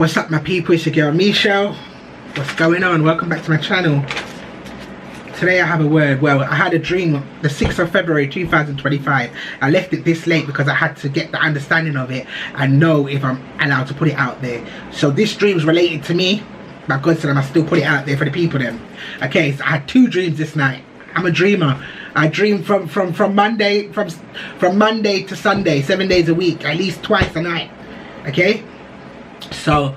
What's up my people, it's your girl Michelle. What's going on? Welcome back to my channel. Today I have a word. Well, I had a dream the 6th of February 2025. I left it this late because I had to get the understanding of it and know if I'm allowed to put it out there. So this dream's related to me, but God said I must still put it out there for the people then. Okay, so I had two dreams this night. I'm a dreamer. I dream from Monday to Sunday, 7 days a week, at least twice a night. Okay? So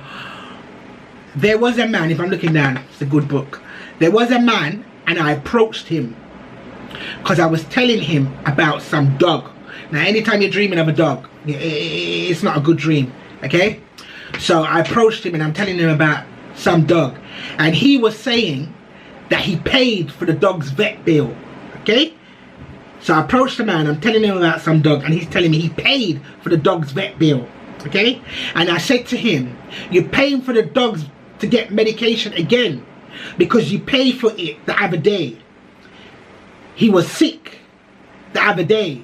there was a man, if I'm looking down, it's a good book. There was a man and I approached him because I was telling him about some dog. Now anytime you're dreaming of a dog, it's not a good dream. Okay, so I approached him and I'm telling him about some dog, and he was saying that he paid for the dog's vet bill. Okay, so I approached the man, I'm telling him about some dog, and he's telling me he paid for the dog's vet bill. Okay, and I said to him, you're paying for the dogs to get medication again because you paid for it the other day. He was sick the other day,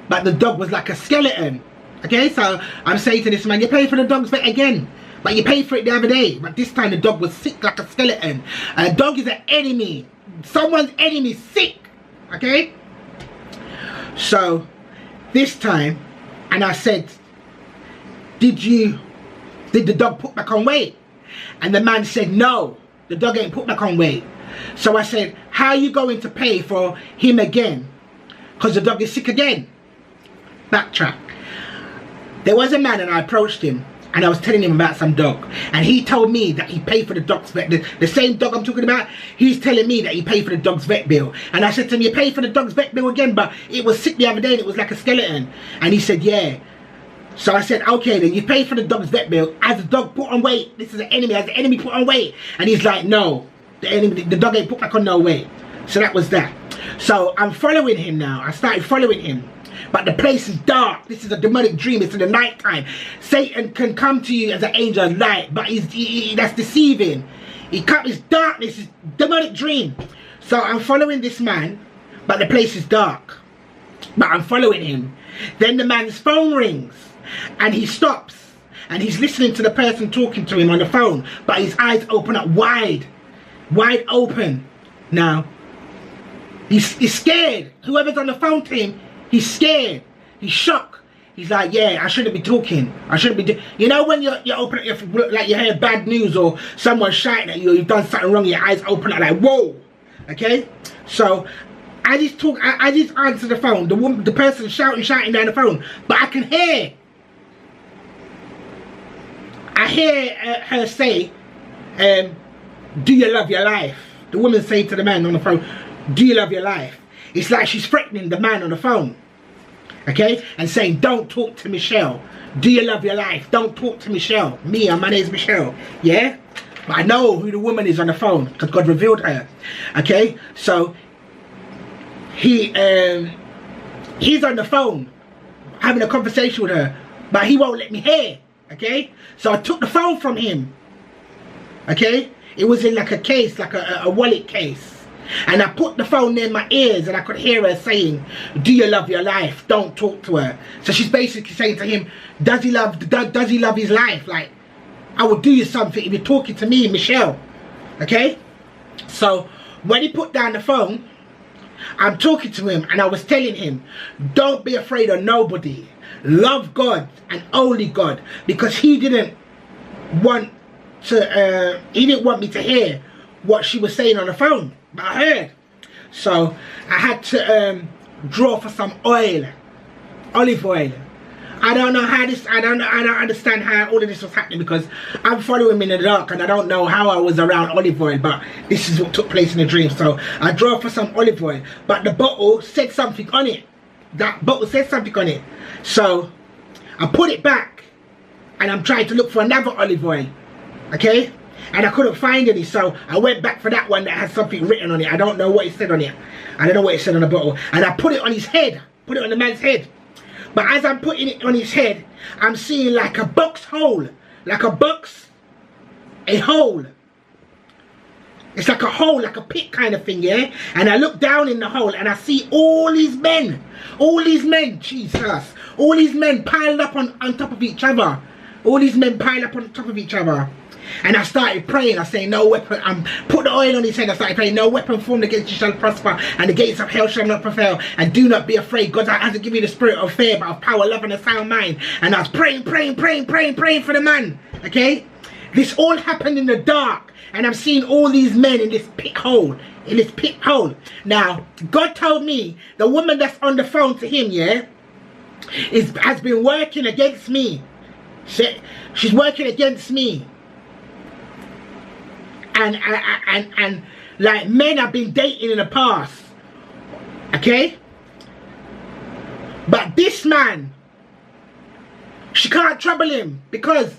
but the dog was like a skeleton. Okay, so I'm saying to this man, you pay for the dog's vet again, but you paid for it the other day, but this time the dog was sick like a skeleton. A dog is an enemy, someone's enemy, sick. Okay, so this time, and I said, did the dog put back on weight? And the man said, no, the dog ain't put back on weight. So I said, how are you going to pay for him again? Because the dog is sick again. Backtrack. There was a man and I approached him and I was telling him about some dog. And he told me that he paid for the dog's vet. The same dog I'm talking about, he's telling me that he paid for the dog's vet bill. And I said to him, you paid for the dog's vet bill again, but it was sick the other day and it was like a skeleton. And he said, yeah. So I said, okay then, you pay for the dog's vet bill. Has the dog put on weight? This is an enemy. Has the enemy put on weight? And he's like, no, the dog ain't put back on no weight. So that was that. So I'm following him now. I started following him. But the place is dark. This is a demonic dream. It's in the night time. Satan can come to you as an angel of light, but that's deceiving. It's darkness. It's demonic dream. So I'm following this man, but the place is dark. But I'm following him. Then the man's phone rings. And he stops and he's listening to the person talking to him on the phone, but his eyes open up wide open. Now he's scared. Whoever's on the phone to him, he's scared, he's shocked. He's like, yeah, I shouldn't be talking, I shouldn't be you know when you open up your, like you hear bad news or someone shouting at you, you've done something wrong, your eyes open up like whoa. Okay, so I just answer the phone, the person shouting down the phone, but I can hear. I hear her say, do you love your life? The woman say to the man on the phone, do you love your life? It's like she's threatening the man on the phone. Okay? And saying, don't talk to Michelle. Do you love your life? Don't talk to Michelle. My name's Michelle. Yeah? But I know who the woman is on the phone because God revealed her. Okay? So, he's on the phone having a conversation with her, but he won't let me hear. Okay, so I took the phone from him. Okay, it was in like a case, like a wallet case, and I put the phone near my ears and I could hear her saying, do you love your life? Don't talk to her. So she's basically saying to him, does he love his life? Like, I will do you something if you're talking to me, Michelle. Okay, so when he put down the phone, I'm talking to him and I was telling him, don't be afraid of nobody. Love God and only God, because he didn't want me to hear what she was saying on the phone, but I heard. So I had to draw for some oil, olive oil. I don't know how this, I don't understand how all of this was happening because I'm following him in the dark and I don't know how I was around olive oil, but this is what took place in the dream. So I draw for some olive oil, but the bottle said something on it. That bottle said something on it. So I put it back and I'm trying to look for another olive oil. Okay? And I couldn't find any, so I went back for that one that had something written on it. I don't know what it said on it. I don't know what it said on the bottle. And I put it on his head. Put it on the man's head. But as I'm putting it on his head, I'm seeing like a box hole. Like a box. A hole. It's like a hole, like a pit kind of thing, yeah? And I look down in the hole and I see all these men, Jesus, all these men piled up on top of each other. All these men pile up on the top of each other. And I started praying. I say, no weapon. Put the oil on his head. I started praying, no weapon formed against you shall prosper, and the gates of hell shall not prevail. And do not be afraid. God hasn't given you the spirit of fear, but of power, love, and a sound mind. And I was praying for the man. Okay? This all happened in the dark. And I'm seeing all these men in this pit hole. Now, God told me the woman that's on the phone to him, yeah, has been working against me. She's working against me. And like men I've been dating in the past. Okay? But this man, she can't trouble him because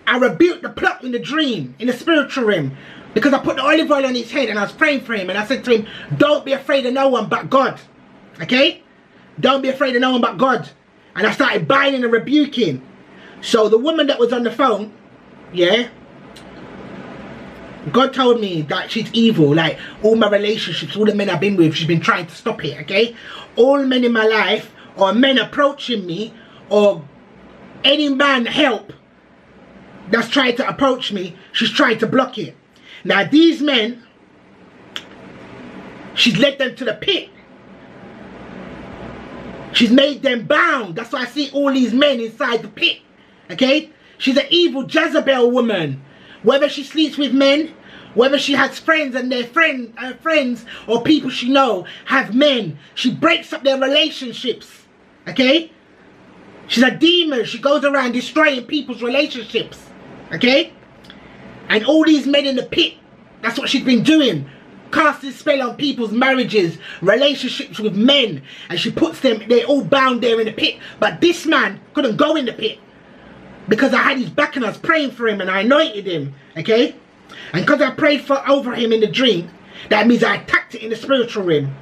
I rebuked the plot in the dream, in the spiritual realm. Because I put the olive oil on his head and I was praying for him. And I said to him, don't be afraid of no one but God. Okay? Don't be afraid of no one but God. And I started binding and rebuking. So the woman that was on the phone, yeah, God told me that she's evil. Like all my relationships, all the men I've been with, she's been trying to stop it. Okay? All men in my life, or men approaching me, or any man help that's trying to approach me, she's trying to block it. Now these men, she's led them to the pit. She's made them bound. That's why I see all these men inside the pit. Okay? She's an evil Jezebel woman. Whether she sleeps with men, whether she has friends and their friends or people she know have men, she breaks up their relationships. Okay? She's a demon. She goes around destroying people's relationships. Okay? And all these men in the pit, that's what she's been doing. Casting spell on people's marriages, relationships with men. And she puts them, they're all bound there in the pit. But this man couldn't go in the pit. Because I had his back and I was praying for him and I anointed him. Okay? And because I prayed over him in the dream, that means I attacked it in the spiritual realm.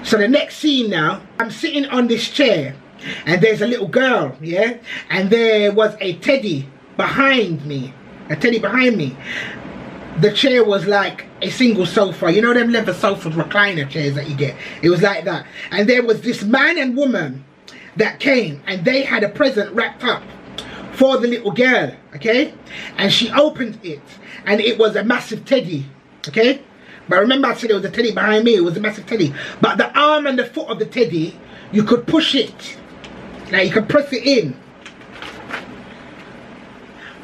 So the next scene now, I'm sitting on this chair. And there's a little girl, yeah? And there was a teddy behind me. A teddy behind me. The chair was like a single sofa. You know them leather sofas, recliner chairs that you get? It was like that. And there was this man and woman that came. And they had a present wrapped up for the little girl. Okay? And she opened it. And it was a massive teddy. Okay? But remember I said it was a teddy behind me. It was a massive teddy. But the arm and the foot of the teddy, you could push it. Like you could press it in.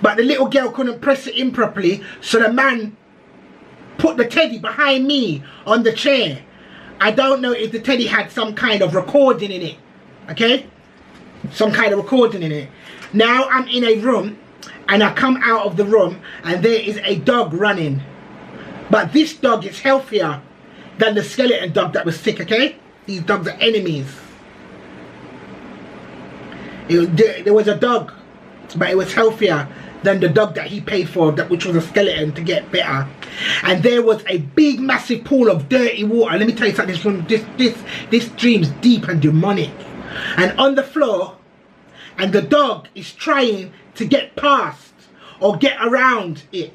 But the little girl couldn't press it in properly. So the man put the teddy behind me on the chair. I don't know if the teddy had some kind of recording in it. Okay? Some kind of recording in it. Now I'm in a room. And I come out of the room. And there is a dog running. But this dog is healthier than the skeleton dog that was sick. Okay? These dogs are enemies. There was a dog. But it was healthier than the dog that he paid for, which was a skeleton, to get better. And there was a big massive pool of dirty water. Let me tell you something, this dream's deep and demonic. And on the floor, and the dog is trying to get past or get around it.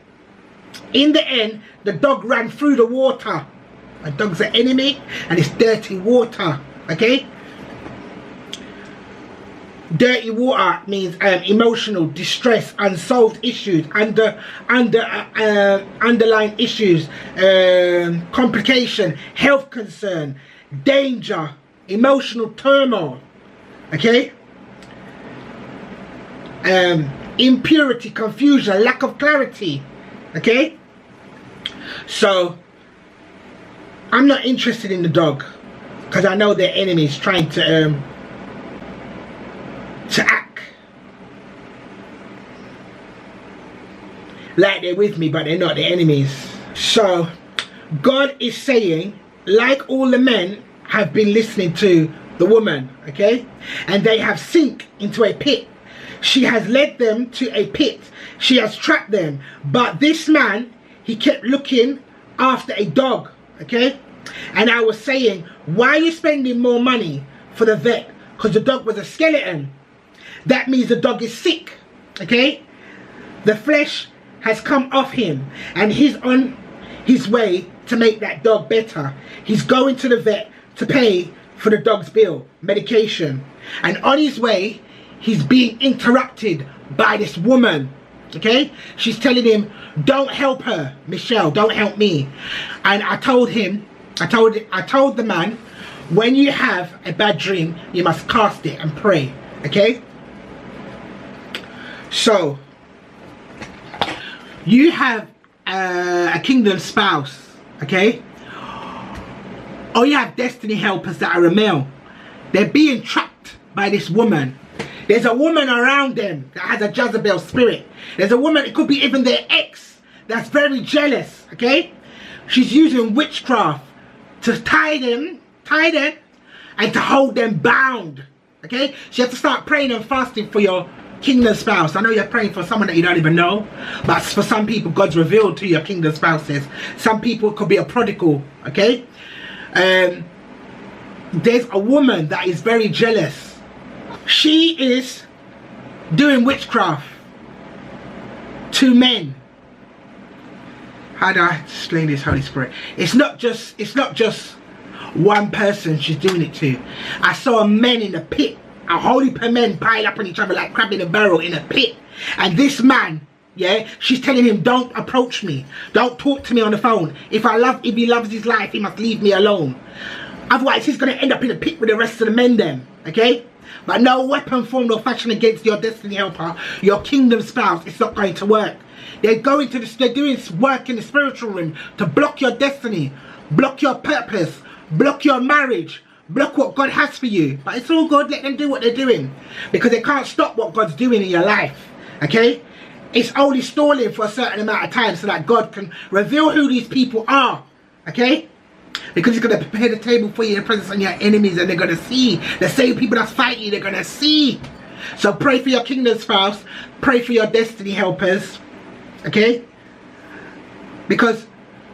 In the end, the dog ran through the water. A dog's an enemy and it's dirty water. Okay? Dirty water means emotional distress, unsolved issues, underlying issues, complication, health concern, danger, emotional turmoil. Okay? Impurity, confusion, lack of clarity. Okay? So I'm not interested in the dog because I know their enemies trying to act like they're with me, but they're not, they're enemies. So God is saying, like all the men have been listening to the woman, okay, and they have sink into a pit. She has led them to a pit. She has trapped them. But this man, he kept looking after a dog, okay? And I was saying, why are you spending more money for the vet? Because the dog was a skeleton. That means the dog is sick, okay? The flesh has come off him and he's on his way to make that dog better. He's going to the vet to pay for the dog's bill, medication. And on his way, he's being interrupted by this woman. Okay, she's telling him, don't help her, Michelle, don't help me. And I told him, I told the man, when you have a bad dream, you must cast it and pray. Okay, so you have a kingdom spouse, okay, or you have destiny helpers that are a male. They're being trapped by this woman. There's a woman around them that has a Jezebel spirit. There's a woman, it could be even their ex, that's very jealous, okay? She's using witchcraft to tie them, and to hold them bound, okay? So you have to start praying and fasting for your kingdom spouse. I know you're praying for someone that you don't even know, but for some people, God's revealed to your kingdom spouses. Some people, it could be a prodigal, okay? There's a woman that is very jealous. She is doing witchcraft to men. How do I explain this, Holy Spirit? It's not just one person she's doing it to. I saw men in a pit, a whole heap of men piled up on each other like crab in a barrel in a pit. And this man, yeah, she's telling him, don't approach me, don't talk to me on the phone. If he loves his life, he must leave me alone. Otherwise he's going to end up in a pit with the rest of the men then, okay? But no weapon formed or fashioned against your destiny helper, your kingdom spouse, it's not going to work. They're going to they're doing work in the spiritual realm to block your destiny, block your purpose, block your marriage, block what God has for you. But it's all good, let them do what they're doing, because they can't stop what God's doing in your life, okay? It's only stalling for a certain amount of time so that God can reveal who these people are, okay? Because he's going to prepare the table for you in the presence of your enemies, and they're going to see. The same people that's fighting you, they're going to see. So pray for your kingdom spouse. Pray for your destiny helpers. Okay? Because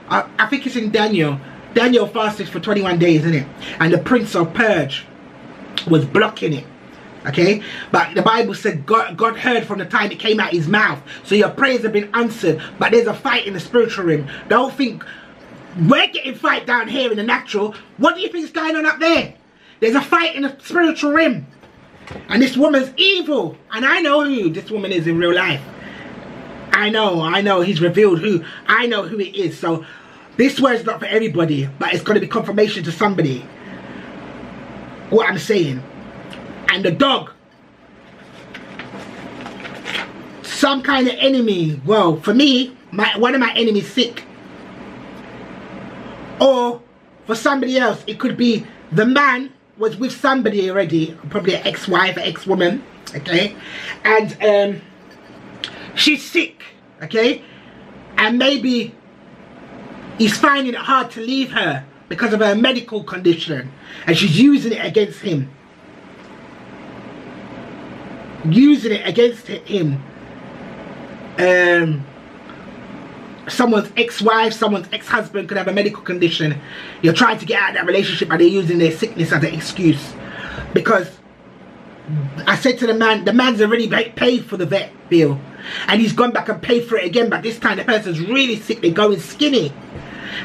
I think it's in Daniel. Daniel fasted for 21 days, isn't it? And the prince of Persia was blocking it. Okay? But the Bible said God heard from the time it came out his mouth. So your prayers have been answered. But there's a fight in the spiritual realm. Don't think we're getting fight down here in the natural. What do you think is going on up there? There's a fight in the spiritual realm. And this woman's evil. And I know who this woman is in real life. I know. He's revealed who. I know who it is. So this word's not for everybody, but it's going to be confirmation to somebody what I'm saying. And the dog, some kind of enemy. Well, for me, one of my enemies sick. Or for somebody else, it could be the man was with somebody already, probably an ex-wife, an ex-woman, okay? And she's sick, okay? And maybe he's finding it hard to leave her because of her medical condition, and she's using it against him. Using it against him. Someone's ex-wife, someone's ex-husband could have a medical condition. You're trying to get out of that relationship, and they're using their sickness as an excuse. Because I said to the man's already paid for the vet bill, and he's gone back and paid for it again, but this time the person's really sick, they're going skinny.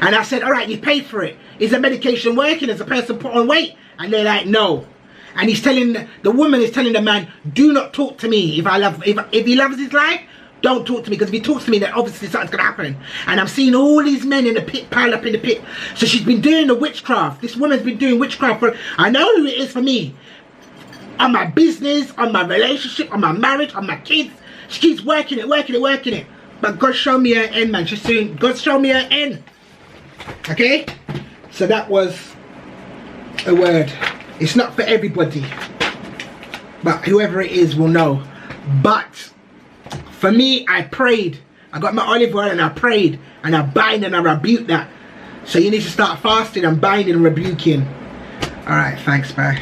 And I said, all right, you paid for it. Is the medication working? Has the person put on weight? And they're like, no. And he's telling, the woman is telling the man, do not talk to me. If he loves his life, don't talk to me, because if he talks to me, then obviously something's going to happen. And I'm seeing all these men in the pit, piled up in the pit. So she's been doing the witchcraft. This woman's been doing witchcraft for, I know who it is for me. On my business, on my relationship, on my marriage, on my kids. She keeps working it. But God showed me her end, man. She's soon, God showed me her end. Okay? So that was a word. It's not for everybody. But whoever it is will know. But for me, I prayed. I got my olive oil and I prayed. And I bind and I rebuke that. So you need to start fasting and binding and rebuking. Alright, thanks, bye.